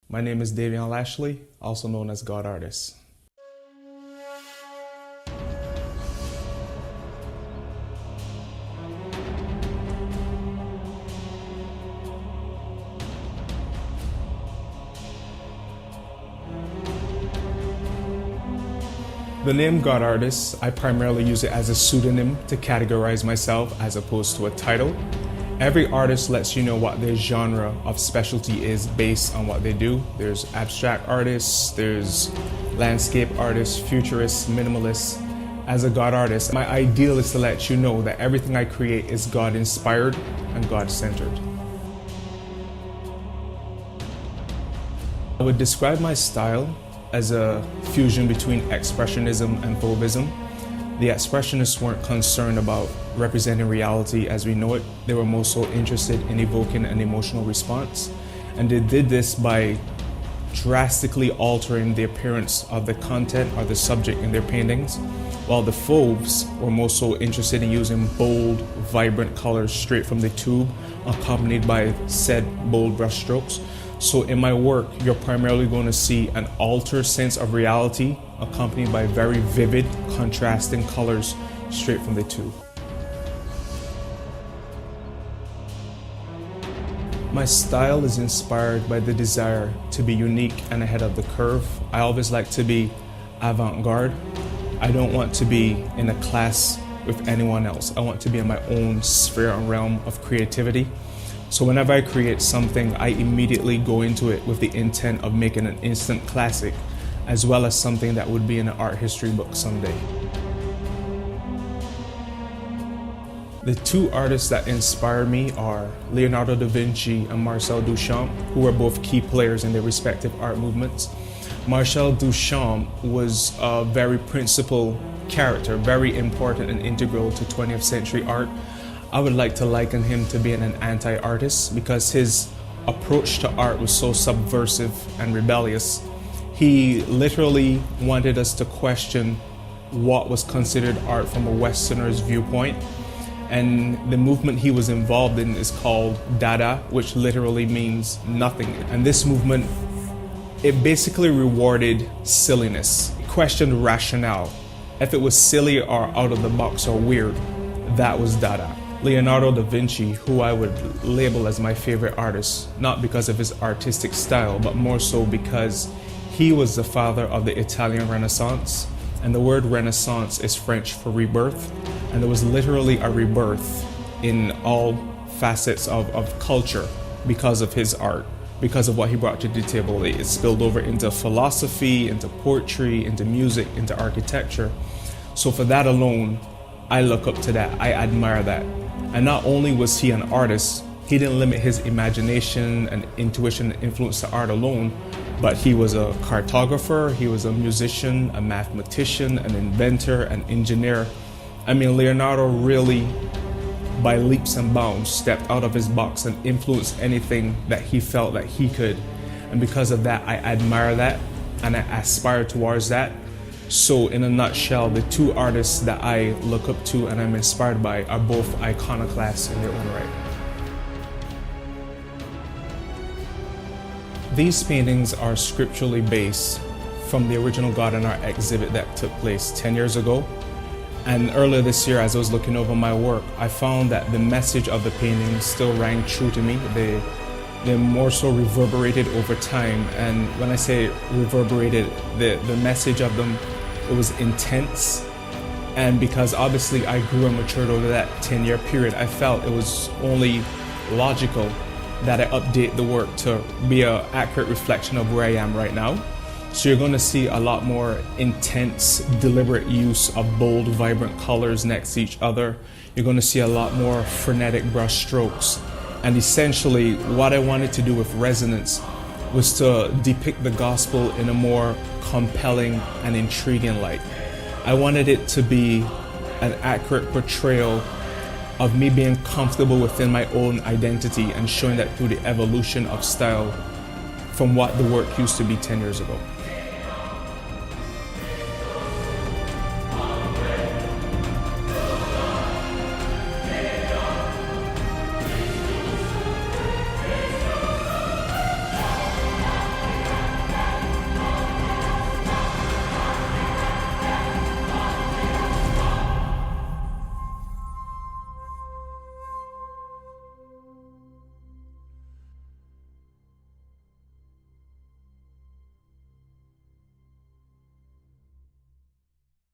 My name is Daveion Lashley, also known as GodArtist. The name GodArtist, I primarily use it as a pseudonym to categorize myself as opposed to a title. Every artist lets you know what their genre of specialty is based on what they do. There's abstract artists, there's landscape artists, futurists, minimalists. As a GodArtist, my ideal is to let you know that everything I create is God-inspired and God-centered. I would describe my style as a fusion between expressionism and fauvism. The expressionists weren't concerned about representing reality as we know it. They were more so interested in evoking an emotional response. And they did this by drastically altering the appearance of the content or the subject in their paintings, while the fauves were more so interested in using bold, vibrant colors straight from the tube, accompanied by said bold brushstrokes. So in my work, you're primarily going to see an altered sense of reality accompanied by very vivid, contrasting colors straight from the tube. My style is inspired by the desire to be unique and ahead of the curve. I always like to be avant-garde. I don't want to be in a class with anyone else. I want to be in my own sphere and realm of creativity. So whenever I create something, I immediately go into it with the intent of making an instant classic, as well as something that would be in an art history book someday. The two artists that inspire me are Leonardo da Vinci and Marcel Duchamp, who are both key players in their respective art movements. Marcel Duchamp was a very principal character, very important and integral to 20th century art. I would like to liken him to being an anti-artist because his approach to art was so subversive and rebellious. He literally wanted us to question what was considered art from a Westerner's viewpoint. And the movement he was involved in is called Dada, which literally means nothing. And this movement, it basically rewarded silliness. It questioned rationale. If it was silly or out of the box or weird, that was Dada. Leonardo da Vinci, who I would label as my favorite artist, not because of his artistic style, but more so because he was the father of the Italian Renaissance. And the word Renaissance is French for rebirth. And there was literally a rebirth in all facets of culture because of his art, because of what he brought to the table. It spilled over into philosophy, into poetry, into music, into architecture. So for that alone, I look up to that, I admire that. And not only was he an artist, he didn't limit his imagination and intuition and influence to art alone, but he was a cartographer, he was a musician, a mathematician, an inventor, an engineer. I mean, Leonardo really, by leaps and bounds, stepped out of his box and influenced anything that he felt that he could. And because of that, I admire that and I aspire towards that. So in a nutshell, the two artists that I look up to and I'm inspired by are both iconoclasts in their own right. These paintings are scripturally based from the original God and Art exhibit that took place 10 years ago. And earlier this year, as I was looking over my work, I found that the message of the paintings still rang true to me. They more so reverberated over time. And when I say reverberated, the message of them, it was intense. And because obviously I grew and matured over that 10-year period, I felt it was only logical that I update the work to be an accurate reflection of where I am right now. So you're going to see a lot more intense, deliberate use of bold, vibrant colors next to each other. You're going to see a lot more frenetic brush strokes. And essentially, what I wanted to do with Resonance was to depict the gospel in a more compelling and intriguing light. I wanted it to be an accurate portrayal of me being comfortable within my own identity and showing that through the evolution of style from what the work used to be 10 years ago.